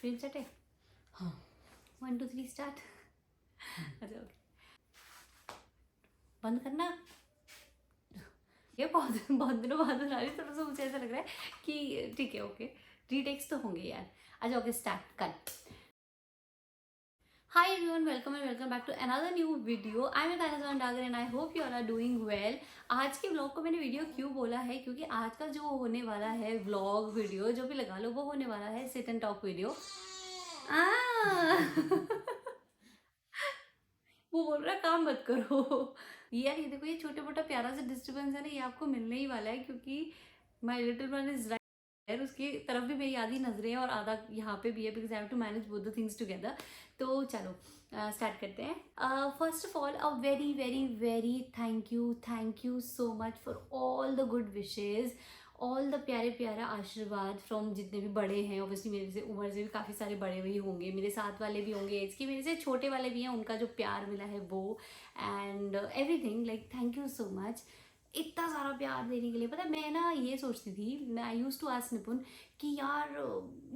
Frame set है? हाँ। 1 2 3 start. अच्छा ओके, बंद करना। ये बहुत बहुत दिनों बाद बना रही हूँ, थोड़ा सा मुझे ऐसा लग रहा है कि ठीक है ओके, रीटेक्स तो होंगे यार। अच्छा ओके, स्टार्ट कर। Hi everyone, welcome and welcome back to another new video. I'm Tanisha Dagar and I hope you all are doing well. आज के व्लॉग को मैंने वीडियो क्यों बोला है, क्योंकि आज का जो होने वाला है व्लॉग वीडियो, जो भी लगा लो, वो होने वाला है सिट एंड टॉक वीडियो। वो बोल रहा है काम मत करो। यार ये देखो, ये छोटा मोटा प्यारा सा डिस्टर्बेंस है ना, ये आपको मिलने ही वाला है, क्योंकि my little one is right, उसकी तरफ भी मेरी आधी नजरें हैं और आधा यहाँ पे भी है, because I have to manage both the things together. तो चलो स्टार्ट करते हैं। First of all, a very very very thank you so much for all the good wishes, all the प्यारे प्यारा आशीर्वाद फ्रॉम जितने भी बड़े हैं। ऑब्वियसली मेरे से उम्र से भी काफ़ी सारे बड़े भी होंगे, मेरे साथ वाले भी होंगे एज के, मेरे से छोटे वाले भी हैं, उनका जो प्यार मिला है वो, and everything, like thank you so much इतना सारा प्यार देने के लिए। पता है, मैं ना ये सोचती थी, मैं आई यूज टू आस्क निपुण कि यार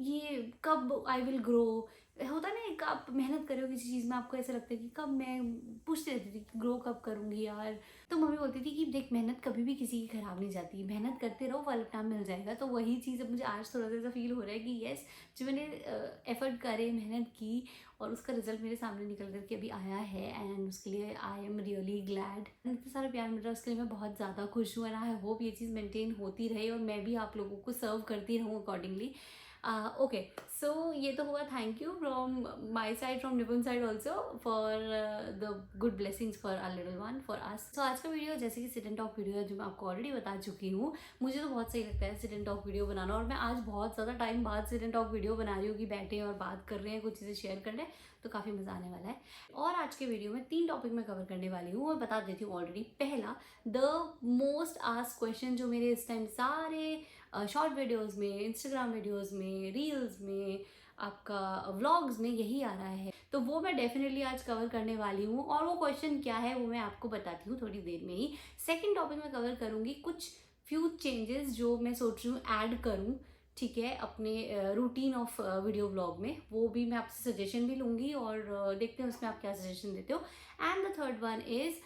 ये कब आई विल ग्रो, होता ना एक आप मेहनत कर रहे हो किसी चीज़ में, आपको ऐसा लगता है कि कब, मैं पूछती रहती थी ग्रो कब करूँगी यार। तो मम्मी बोलती थी कि देख, मेहनत कभी भी किसी की खराब नहीं जाती, मेहनत करते रहो, फल अपना मिल जाएगा। तो वही चीज़ अब मुझे आज थोड़ा सा ऐसा फील हो रहा है कि यस, जो मैंने एफर्ट करे, मेहनत की, और उसका रिजल्ट मेरे सामने निकल करके अभी आया है, एंड उसके लिए आई एम रियली ग्लैड। इतना सारा प्यार मिल रहा है, उसके लिए मैं बहुत ज़्यादा खुश हूँ, एंड आई होप ये चीज़ मेंटेन होती रहे और मैं भी आप लोगों को सर्व करती रहूँ अकॉर्डिंगली। ओके, सो ये तो हुआ thank you from my side, from Nipun side also, for the good blessings for our little one, for us. So आज का वीडियो जैसे कि सिट एंड टॉक वीडियो है, जो मैं आपको ऑलरेडी बता चुकी हूँ, मुझे तो बहुत सही लगता है सिट एंड टॉक वीडियो बनाना, और मैं आज बहुत ज़्यादा टाइम बाद सिट एंड टॉक वीडियो बना रही हूँ कि बैठे और बात कर रहे हैं, कुछ चीज़ें शेयर कर रहे हैं, तो काफ़ी मज़ा आने वाला है। और आज के वीडियो में 3 टॉपिक मैं कवर करने वाली हूँ, मैं बता देती हूँ ऑलरेडी। पहला, द मोस्ट आस्क्ड क्वेश्चन, जो मेरे इस टाइम सारे शॉर्ट वीडियोस में, इंस्टाग्राम वीडियोस में, रील्स में, आपका व्लॉग्स में यही आ रहा है, तो वो मैं डेफिनेटली आज कवर करने वाली हूँ। और वो क्वेश्चन क्या है वो मैं आपको बताती हूँ थोड़ी देर में ही। सेकंड टॉपिक में कवर करूँगी कुछ फ्यू चेंजेस जो मैं सोच रही हूँ ऐड करूँ, ठीक है, अपने रूटीन ऑफ वीडियो ब्लॉग में। वो भी मैं आपसे सजेशन भी लूँगी और देखते हैं उसमें आप क्या सजेशन देते हो। And the third one is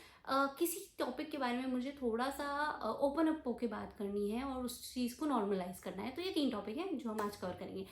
किसी टॉपिक के बारे में मुझे थोड़ा सा ओपन अप होकर बात करनी है और उस चीज़ को नॉर्मलाइज करना है। तो ये 3 टॉपिक हैं जो हम आज कवर करेंगे।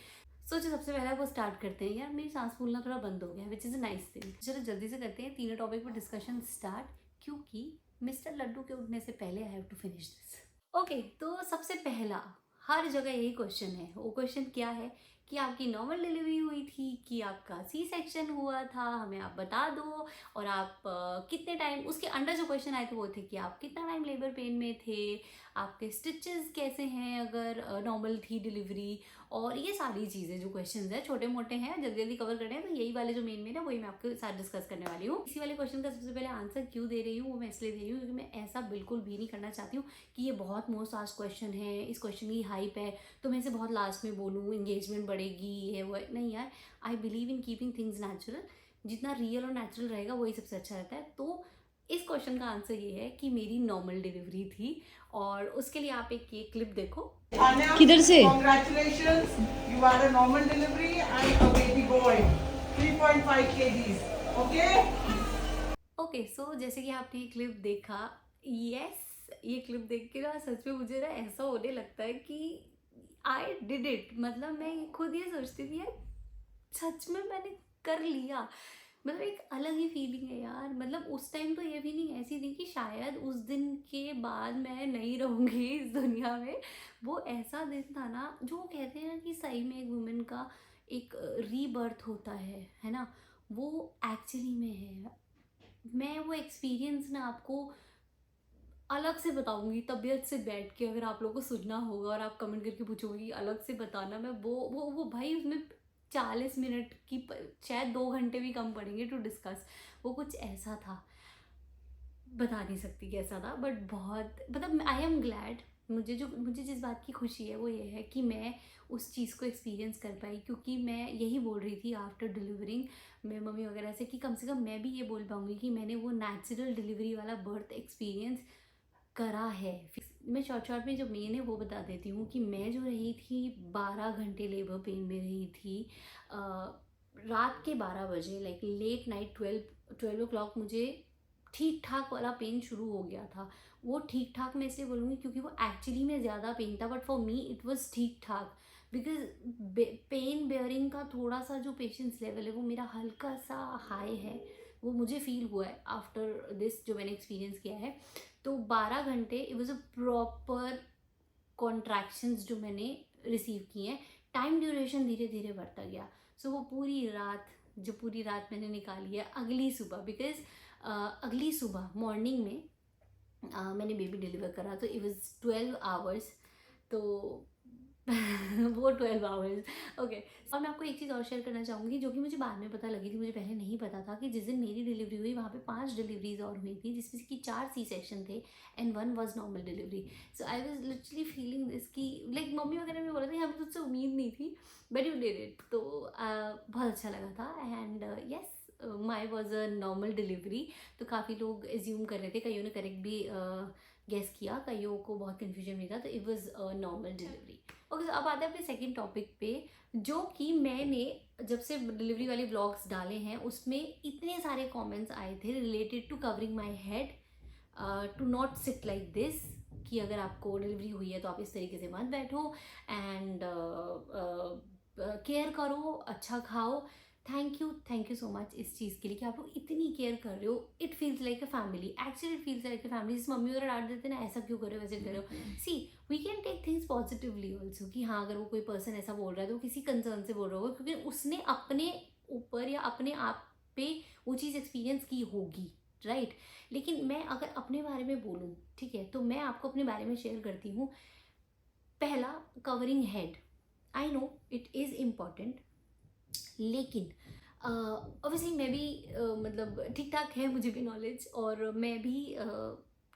सोचो सबसे पहले वो स्टार्ट करते हैं। यार मेरी सांस फूलना थोड़ा बंद हो गया, which is a nice thing. चलो जल्दी से करते हैं, तीनों टॉपिक पर डिस्कशन स्टार्ट, क्योंकि मिस्टर लड्डू के उठने से पहले I have to finish this. Okay, तो सबसे पहला, हर जगह यही क्वेश्चन है। वो क्वेश्चन क्या है कि आपकी नॉर्मल डिलीवरी हुई थी कि आपका सी सेक्शन हुआ था, हमें आप बता दो। और आप कितने टाइम, उसके अंडर जो क्वेश्चन आए थे वो थे कि आप कितना टाइम लेबर पेन में थे, आपके स्टिचेस कैसे हैं अगर नॉर्मल थी डिलीवरी, और ये सारी चीज़ें जो क्वेश्चंस हैं छोटे मोटे हैं, जल्दी जल्दी कवर करने हैं। तो यही वाले जो मेन है वही मैं आपके साथ डिस्कस करने वाली हूँ। इसी वाले क्वेश्चन का सबसे पहले आंसर क्यों दे रही हूँ, वो मैं इसलिए दे रही हूँ क्योंकि मैं ऐसा बिल्कुल भी नहीं करना चाहती हूँ कि ये बहुत मोस्ट आस्क्ड क्वेश्चन है, इस क्वेश्चन की हाइप है तो मैं इसे बहुत लास्ट में बोलूँ, इंगेजमेंट बढ़ेगी, ये वो। नहीं यार, I believe in keeping things natural. जितना रियल और नेचुरल रहेगा वही सबसे अच्छा रहता है। तो इस क्वेश्चन का आंसर ये है कि मेरी नॉर्मल डिलीवरी थी, और उसके लिए आप एक ये क्लिप देखो। किधर से? Congratulations, you are a normal delivery and a baby boy, 3.5 kgs. Okay? Okay, सो जैसे कि आपने ये क्लिप देखा, यस, ये क्लिप देख के ना सच में मुझे ना ऐसा होने लगता है कि आई डिड इट। मतलब मैं खुद ये सोचती थी यार, सच में मैंने कर लिया। मतलब एक अलग ही फीलिंग है यार। मतलब उस टाइम तो ये फीलिंग ऐसी थी कि शायद उस दिन के बाद मैं नहीं रहूँगी इस दुनिया में। वो ऐसा दिन था ना, जो वो कहते हैं ना कि सही में एक वुमेन का एक रीबर्थ होता है ना, वो एक्चुअली में है। मैं वो एक्सपीरियंस ना आपको अलग से बताऊंगी, तबीयत से बैठ के, अगर आप लोगों को सुनना होगा और आप कमेंट करके पूछोगे कि अलग से बताना, मैं वो भाई उसमें 40 मिनट की शायद 2 घंटे भी कम पड़ेंगे टू डिस्कस। वो कुछ ऐसा था, बता नहीं सकती कैसा था, बट बहुत, मतलब आई एम ग्लैड। मुझे जिस बात की खुशी है वो ये है कि मैं उस चीज़ को एक्सपीरियंस कर पाई, क्योंकि मैं यही बोल रही थी आफ्टर डिलीवरिंग मैं मम्मी वगैरह से कि कम से कम मैं भी ये बोल पाऊँगी कि मैंने वो नेचुरल डिलीवरी वाला बर्थ एक्सपीरियंस करा है। मैं शॉर्ट में जो मेन है वो बता देती हूँ कि मैं जो रही थी 12 घंटे लेबर पेन में रही थी। रात के 12 बजे लाइक लेट नाइट 12 o'clock मुझे ठीक ठाक वाला पेन शुरू हो गया था। वो ठीक ठाक मैं इसलिए बोलूँगी क्योंकि वो एक्चुअली में ज़्यादा पेन था, but for me it was ठीक ठाक, बिकॉज पेन बेयरिंग का थोड़ा सा जो पेशेंस लेवल है वो मेरा हल्का सा हाई है। वो मुझे फील हुआ है आफ्टर दिस, जो मैंने एक्सपीरियंस किया है। तो 12 घंटे it was a proper contractions जो मैंने रिसीव किए हैं। टाइम ड्यूरेशन धीरे धीरे बढ़ता गया। सो वो पूरी रात, जो पूरी रात मैंने निकाली है अगली सुबह, बिकॉज अगली सुबह मॉर्निंग में मैंने बेबी डिलीवर करा, तो इट वॉज 12 आवर्स। तो वो 12 आवर्स, ओके। और मैं आपको एक चीज़ और शेयर करना चाहूँगी जो कि मुझे बाद में पता लगी थी, मुझे पहले नहीं पता था, कि जिस दिन मेरी डिलीवरी हुई वहाँ पे 5 डिलीवरीज और हुई थी, जिसमें कि 4 सी सेक्शन थे and 1 was normal delivery. So I was literally feeling this कि लाइक मम्मी वगैरह भी बोल रहे थे हमें तुझसे उम्मीद नहीं थी, बट यू डिड इट। तो बहुत अच्छा लगा था। And yes, my was a normal delivery. तो काफ़ी लोग एज्यूम कर रहे थे, कईयों ने करेक्ट भी गेस किया, कईयों को बहुत कन्फ्यूजन हुई था, तो it was a normal delivery. Okay, तो अब आते हैं अपने सेकेंड टॉपिक पे, जो कि मैंने जब से डिलीवरी वाले ब्लॉग्स डाले हैं उसमें इतने सारे कमेंट्स आए थे related to covering my head, to not sit like this, कि अगर आपको डिलीवरी हुई है तो आप इस तरीके से मत बैठो, एंड केयर करो, अच्छा खाओ। थैंक यू सो मच इस चीज़ के लिए कि आप लोग इतनी केयर कर रहे हो। It feels like a family, actually it feels like a family. जिस मम्मी वगैरह डांट देते ना, ऐसा क्यों कर रहे हो, वैसे कर रहे हो। See, we can take things positively also, कि हाँ अगर वो कोई पर्सन ऐसा बोल रहा है तो किसी कंसर्न से बोल रहा होगा, क्योंकि उसने अपने ऊपर या अपने आप पे वो चीज़ एक्सपीरियंस की होगी, राइट। लेकिन मैं अगर अपने बारे में बोलूँ, ठीक है, तो मैं आपको अपने बारे में शेयर करती हूँ। पहला, covering head, I know it is important, लेकिन ऑब्वियसली मैं भी मतलब ठीक ठाक है मुझे भी नॉलेज, और मैं भी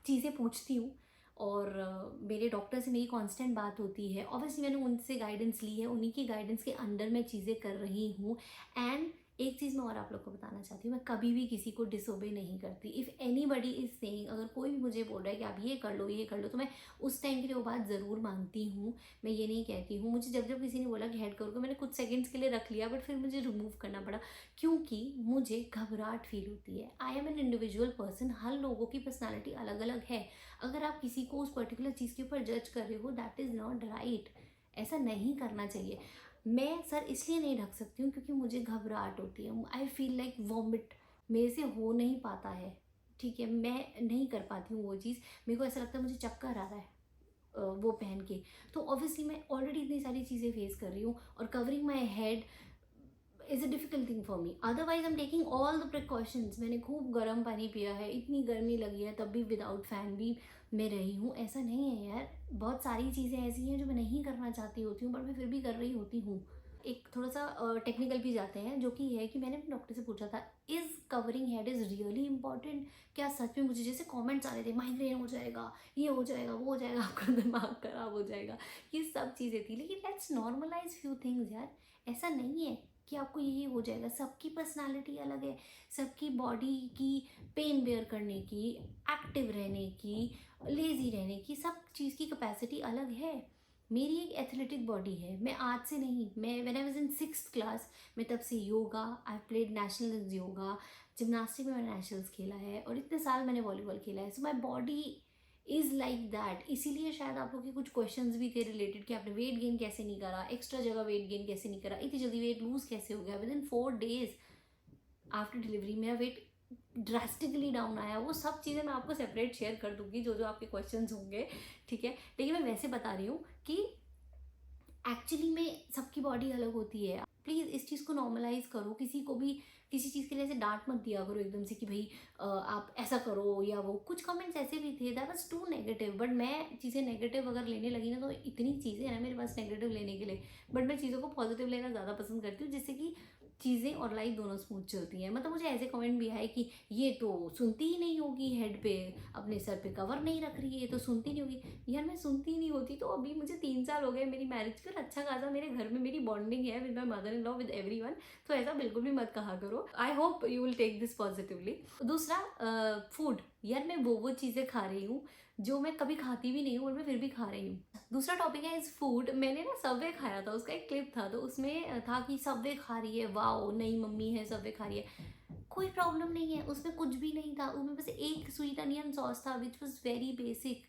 चीज़ें पूछती हूँ, और मेरे डॉक्टर से मेरी कांस्टेंट बात होती है। ऑब्वियसली मैंने उनसे गाइडेंस ली है, उन्हीं की गाइडेंस के अंडर मैं चीज़ें कर रही हूँ। एंड एक चीज़ मैं और आप लोग को बताना चाहती हूँ, मैं कभी भी किसी को डिसोबे नहीं करती। इफ़ एनीबडी इज़ सेइंग, अगर कोई भी मुझे बोल रहा है कि आप ये कर लो ये कर लो, तो मैं उस टाइम के लिए वो बात ज़रूर मानती हूँ। मैं ये नहीं कहती हूँ, मुझे जब जब किसी ने बोला कि हेड करो, मैंने कुछ सेकंड्स के लिए रख लिया, बट फिर मुझे रिमूव करना पड़ा, क्योंकि मुझे घबराहट फील होती है। I am an individual person, हर लोगों की पर्सनालिटी अलग अलग है। अगर आप किसी को उस पर्टिकुलर चीज़ के ऊपर जज कर रहे हो, दैट इज़ नॉट राइट। ऐसा नहीं करना चाहिए। मैं सर इसलिए नहीं रख सकती हूँ क्योंकि मुझे घबराहट होती है। आई फील लाइक वॉमिट, मेरे से हो नहीं पाता है, ठीक है, मैं नहीं कर पाती हूँ वो चीज़। मेरे को ऐसा लगता है मुझे चक्कर आ रहा है वो पहन के। तो ऑब्वियसली मैं ऑलरेडी इतनी सारी चीज़ें फेस कर रही हूँ, और covering my head is a difficult thing for me. Otherwise I am taking all the precautions. मैंने खूब गर्म पानी पिया है, इतनी गर्मी लगी है तब भी विदाउट फ़ैन भी मैं रही हूँ। ऐसा नहीं है यार, बहुत सारी चीज़ें ऐसी हैं जो मैं नहीं करना चाहती होती हूँ, बट मैं फिर भी कर रही होती हूँ। एक थोड़ा सा टेक्निकल भी जाते हैं, जो कि है कि मैंने अपने डॉक्टर से पूछा था, is covering head is really important? क्या सच में? मुझे जैसे कमेंट्स आ रहे थे, माइग्रेन हो जाएगा, ये हो जाएगा, वो हो जाएगा, आपका दिमाग खराब हो जाएगा, ये सब चीज़ें थी। लेकिन लेट्स नॉर्मलाइज फ्यू थिंग्स यार। ऐसा नहीं है कि आपको यही हो जाएगा। सबकी पर्सनालिटी अलग है, सबकी बॉडी की पेन बेयर करने की, एक्टिव रहने की, लेज़ी रहने की, सब चीज़ की कैपेसिटी अलग है। मेरी एक एथलेटिक बॉडी है। मैं आज से नहीं, मैं when I was in 6th class, मैं तब से yoga, I played national yoga, gymnastic में मैंने नेशनल्स खेला है, और इतने साल मैंने वॉलीबॉल खेला है। So my body is like that. इसीलिए शायद आप लोग के कुछ क्वेश्चंस भी थे रिलेटेड कि आपने वेट गेन कैसे नहीं करा, एक्स्ट्रा जगह वेट गेन कैसे नहीं करा, इतनी जल्दी वेट लूज़ कैसे हो गया। With in 4 days after delivery मेरा वेट ड्रास्टिकली डाउन आया। वो सब चीज़ें मैं आपको सेपरेट शेयर कर दूंगी, जो जो आपके क्वेश्चंस होंगे, ठीक है। लेकिन मैं वैसे बता रही हूँ कि एक्चुअली में सबकी बॉडी अलग होती है। प्लीज़ इस चीज़ को नॉर्मलाइज करो। किसी को भी किसी चीज़ के लिए ऐसे डांट मत दिया करो एकदम से कि भाई आप ऐसा करो या वो। कुछ कमेंट्स ऐसे भी थे that was too negative, but मैं चीज़ें नेगेटिव अगर लेने लगी ना, तो इतनी चीज़ें हैं ना मेरे पास नेगेटिव लेने के लिए, बट मैं चीज़ों को पॉजिटिव लेना ज़्यादा पसंद करती हूँ, जिससे कि चीज़ें और लाइफ दोनों स्मूथ चलती हैं। मतलब मुझे ऐसे कमेंट भी आए कि ये तो सुनती ही नहीं होगी, हेड पे अपने सर पे कवर नहीं रख रही है, ये तो सुनती नहीं होगी। यार मैं सुनती ही नहीं होती तो अभी मुझे 3 साल हो गए मेरी मैरिज पर, अच्छा खासा मेरे घर में मेरी बॉन्डिंग है with my mother in law, with everyone. तो ऐसा बिल्कुल भी मत कहा करो। I hope you will take this positively. दूसरा, फूड। यार मैं वो चीज़ें खा रही हूँ जो मैं कभी खाती भी नहीं हूँ और मैं फिर भी खा रही हूँ। दूसरा टॉपिक है इज फूड। मैंने ना सबवे खाया था, उसका एक क्लिप था, तो उसमें था कि सबवे खा रही है, वाओ नई मम्मी है सबवे खा रही है। कोई प्रॉब्लम नहीं है, उसमें कुछ भी नहीं था, उसमें बस एक स्वीट अनियन सॉस था विच वॉज वेरी बेसिक।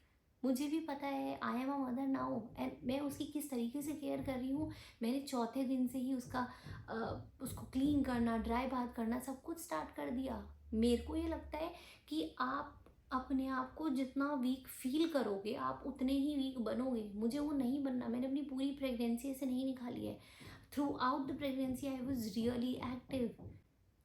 मुझे भी पता है, I am a mother now, and मैं उसकी किस तरीके से केयर कर रही हूँ। मैंने चौथे दिन से ही उसको क्लीन करना, ड्राई बाथ करना, सब कुछ स्टार्ट कर दिया। मेरे को ये लगता है कि आप अपने आप को जितना वीक फील करोगे आप उतने ही वीक बनोगे। मुझे वो नहीं बनना, मैंने अपनी पूरी प्रेगनेंसी ऐसे नहीं निकाली है। Through out the pregnancy I was really active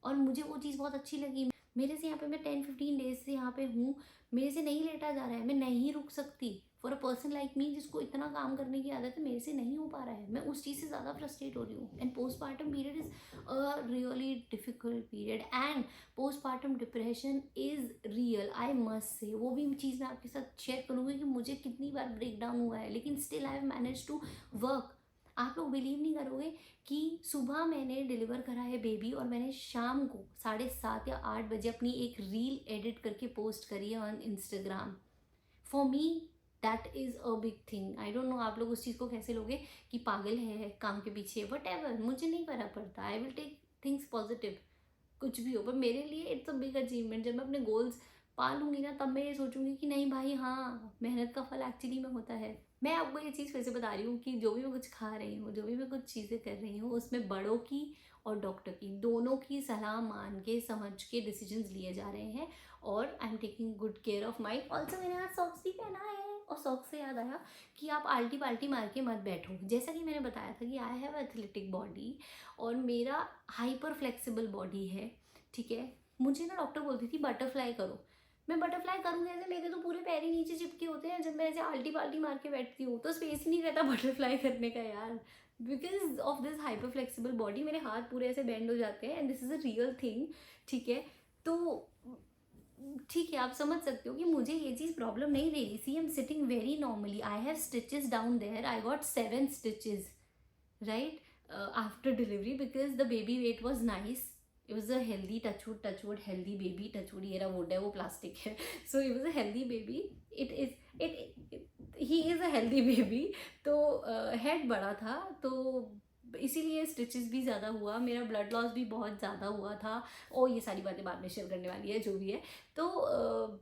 और मुझे वो चीज़ बहुत अच्छी लगी। मेरे से यहाँ पे मैं 10-15 डेज से यहाँ पे हूँ, मेरे से नहीं लेटा जा रहा है, मैं नहीं रुक सकती। For a person like me जिसको इतना काम करने की आदत है, मेरे से नहीं हो पा रहा है, मैं उस चीज़ से ज़्यादा फ्रस्ट्रेट हो रही हूँ। And postmortem period is a really difficult period and postmortem depression is real, I must say. वो भी चीज़ मैं आपके साथ शेयर करूँगी कि मुझे कितनी बार ब्रेक डाउन हुआ है, लेकिन still I have manage to work. आप लोग बिलीव नहीं करोगे कि सुबह मैंने डिलीवर करा है बेबी और मैंने शाम को 7:30 या 8 बजे अपनी एक रील एडिट करके पोस्ट करी है on Instagram. For me that is a big thing. I don't know आप लोग उस चीज़ को कैसे लोगे कि पागल है काम के पीछे, वट एवर, मुझे नहीं फर्क पड़ता। I will take things positive, कुछ भी हो, पर मेरे लिए इट्स अ बिग अचीवमेंट। जब मैं अपने गोल्स पा लूँगी ना, तब मैं ये सोचूंगी कि नहीं भाई, हाँ मेहनत का फल एक्चुअली में होता है। मैं आपको ये चीज़ फिर से बता रही हूँ कि जो भी मैं कुछ खा रही हूँ, जो भी मैं कुछ चीज़ें कर रही हूँ, उसमें बड़ों की और डॉक्टर की दोनों की सलाह मान के समझ के डिसीजंस लिए जा रहे हैं और I am taking good care of my. Also मैंने आज सॉक्स भी पहना है और सॉक्स से याद आया कि आप आल्टी पाल्टी मार के मत बैठो। जैसा कि मैंने बताया था कि आई हैव एथलेटिक बॉडी और मेरा हाइपर फ्लेक्सिबल बॉडी है, ठीक है। मुझे ना डॉक्टर बोलती थी बटरफ्लाई करो। मैं बटरफ्लाई करूँ कैसे, मेरे तो पूरे पैर ही नीचे चिपके होते हैं। जब मैं ऐसे आल्टी पाल्टी मार के बैठती हूँ तो स्पेस ही नहीं रहता बटरफ्लाई करने का यार। Because of this hyper flexible body मेरे हाथ पूरे ऐसे बेंड हो जाते हैं and this is a real thing, ठीक है। तो ठीक है, आप समझ सकते हो कि मुझे ये चीज़ प्रॉब्लम नहीं दे रही। See I am sitting very normally, I have stitches down there, I got 7 stitches right after delivery because the baby weight was nice. It was a healthy, touchwood healthy baby. Touchwood ये रहा wood है, वो plastic है। So it was a healthy baby. He is a healthy baby. तो head बड़ा था, तो इसीलिए स्टिचेस भी ज़्यादा हुआ, मेरा ब्लड लॉस भी बहुत ज़्यादा हुआ था। और ये सारी बातें बाद में शेयर करने वाली है, जो भी है। तो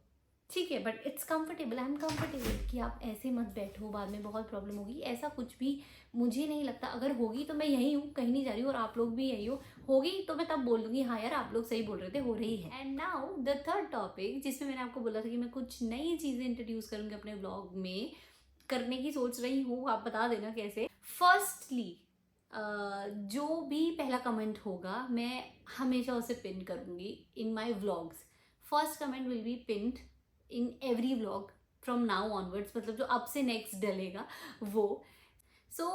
ठीक है, but it's comfortable, I am comfortable कि आप ऐसे मत बैठो, बाद में बहुत प्रॉब्लम होगी, ऐसा कुछ भी मुझे नहीं लगता। अगर होगी तो मैं यहीं हूँ, कहीं नहीं जा रही हूँ, और आप लोग भी यहीं हो। होगी तो मैं तब बोल दूँगी हाँ यार आप लोग सही बोल रहे थे, हो रही है। And now the third topic, जिसमें मैंने आपको बोला था कि मैं कुछ नई चीज़ें इंट्रोड्यूस करूँगी अपने ब्लॉग में, करने की सोच रही हूँ, आप बता देना कैसे। फर्स्टली जो भी पहला कमेंट होगा मैं हमेशा उसे पिन करूँगी in my vlogs. First comment will be pinned in every vlog from now onwards, मतलब जो अब से नेक्स्ट डलेगा वो। So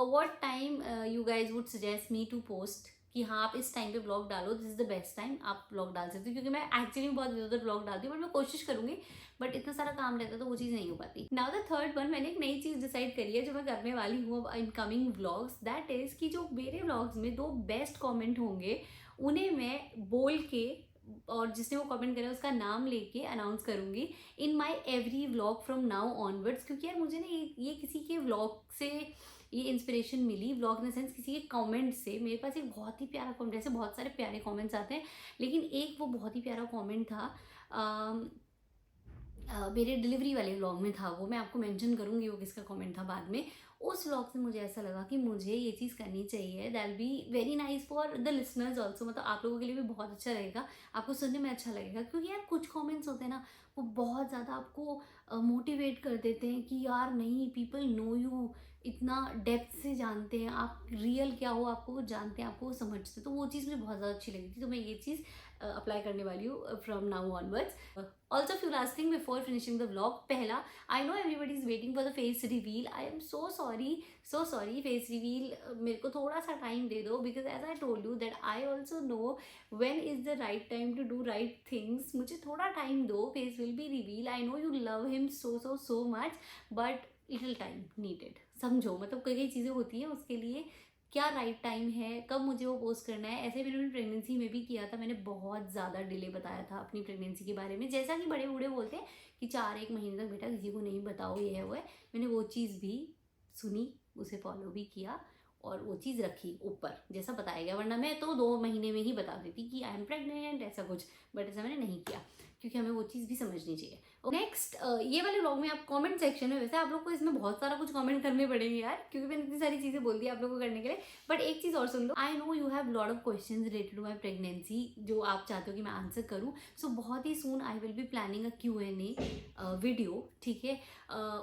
what time you guys would suggest me to post, कि हाँ आप इस टाइम पे ब्लॉग डालो, this is the best time आप ब्लॉग डाल सकते हो। क्योंकि मैं एक्चुअली बहुत ज़्यादा ब्लॉग डालती हूँ, बट मैं कोशिश करूँगी, बट इतना सारा काम रहता है तो वो चीज़ नहीं हो पाती। नाउ द थर्ड वन, मैंने एक नई चीज़ डिसाइड करी है जो मैं करने वाली हूँ अब in coming vlogs. That is कि जो मेरे व्लॉग्स में 2 बेस्ट कॉमेंट होंगे उन्हें मैं बोल के, और जिसने वो कमेंट करा उसका नाम लेके अनाउंस करूँगी in my every vlog from now onwards. क्योंकि यार मुझे ना ये किसी के व्लॉग से ये इंस्पिरेशन मिली, व्लॉग इन द सेंस किसी के कमेंट से। मेरे पास एक बहुत ही प्यारा कमेंट, जैसे बहुत सारे प्यारे कमेंट्स आते हैं, लेकिन एक वो बहुत ही प्यारा कमेंट था मेरे डिलीवरी वाले व्लॉग में था वो, मैं आपको मेंशन करूँगी वो किसका कमेंट था बाद में। उस व्लॉग से मुझे ऐसा लगा कि मुझे ये चीज़ करनी चाहिए, that will be very nice for the listeners also, मतलब आप लोगों के लिए भी बहुत अच्छा रहेगा, आपको सुनने में अच्छा लगेगा। क्योंकि यार कुछ कमेंट्स होते हैं ना, वो बहुत ज़्यादा आपको मोटिवेट कर देते हैं कि यार नहीं, पीपल नो यू, इतना डेप्थ से जानते हैं आप, रियल क्या हो आपको वो जानते हैं, आपको वो समझते हैं। तो वो चीज़ मुझे बहुत ज़्यादा अच्छी लगी थी, तो मैं ये चीज़ अप्लाई करने वाली हूँ from now onwards. Also few last thing before finishing the vlog. पहला, I know everybody is waiting for the face reveal, I am so sorry face reveal मेरे को थोड़ा सा टाइम दे दो, because as I told you that I also know when is the right time to do right things. मुझे थोड़ा time दो, face will be reveal. I know you love him so much, but little time needed, समझो, मतलब कई चीज़ें होती हैं उसके लिए क्या राइट टाइम है, कब मुझे वो पोस्ट करना है। ऐसे मैंने प्रेगनेंसी में भी किया था, मैंने बहुत ज़्यादा डिले बताया था अपनी प्रेगनेंसी के बारे में, जैसा कि बड़े बूढ़े बोलते हैं कि 4-1 महीने तक बेटा किसी को नहीं बताओ, ये है वो है। मैंने वो चीज़ भी सुनी, उसे फॉलो भी किया और वो चीज़ रखी ऊपर जैसा बताया गया, वरना मैं तो 2 महीने में ही बता देती कि आई एम प्रेग्नेंट ऐसा कुछ, बट ऐसा मैंने नहीं किया क्योंकि हमें वो चीज़ भी समझनी चाहिए। नेक्स्ट ये वाले व्लॉग में आप कमेंट सेक्शन में, वैसे आप लोग को इसमें बहुत सारा कुछ कमेंट करने पड़ेंगे यार, क्योंकि मैंने इतनी सारी चीज़ें बोल दी आप लोगों को करने के लिए, बट एक चीज़ और सुन लो। I know you have lot of questions related to my pregnancy जो आप चाहते हो कि मैं आंसर करूँ, सो बहुत ही soon I will be planning a Q&A video, ठीक है।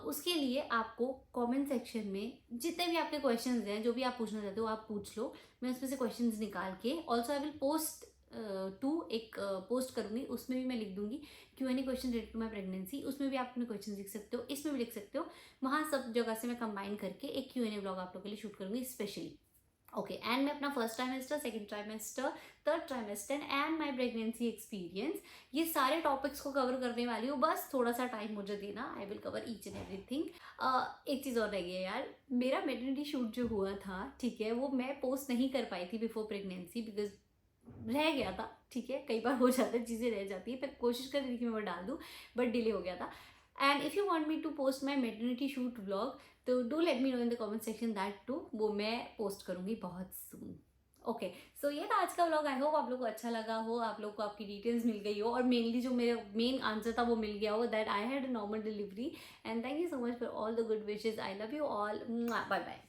उसके लिए आपको कमेंट सेक्शन में जितने भी आपके क्वेश्चंस हैं, जो भी आप पूछना चाहते हो आप पूछ लो, मैं उसमें से क्वेश्चंस निकाल के ऑल्सो आई विल पोस्ट एक पोस्ट करूँगी, उसमें भी मैं लिख दूंगी Q&A question related to my pregnancy, उसमें भी आप अपने क्वेश्चन लिख सकते हो, इसमें भी लिख सकते हो, वहाँ सब जगह से मैं कंबाइन करके एक Q&A ब्लॉग आप लोगों के लिए शूट करूँगी स्पेशली। ओके, एंड मैं अपना first trimester, second trimester, third trimester and my pregnancy experience, ये सारे टॉपिक्स को कवर करने वाली हूँ। बस थोड़ा सा टाइम मुझे देना, I will cover each and everything. एक चीज़ और रह गई है यार, मेरा मेटर्निटी शूट जो हुआ था, ठीक है, वो मैं पोस्ट नहीं कर पाई थी बिफोर प्रेगनेंसी बिकॉज रह गया था, ठीक है, कई बार हो जाता है, चीज़ें रह जाती है, मैं कोशिश कर रही थी कि मैं वो डाल दूँ, बट डिले हो गया था। And if you want me to post my maternity shoot vlog, तो do let me know in the comment section that too, वो मैं पोस्ट करूँगी बहुत सून। ओके, सो ये था आज का व्लॉग। आई होप आप लोग को अच्छा लगा हो, आप लोग को आपकी डिटेल्स मिल गई हो, और मेनली जो मेरा मेन आंसर था वो मिल गया हो, that I had a normal delivery. And thank you so much for all the good wishes. I love you all, bye bye.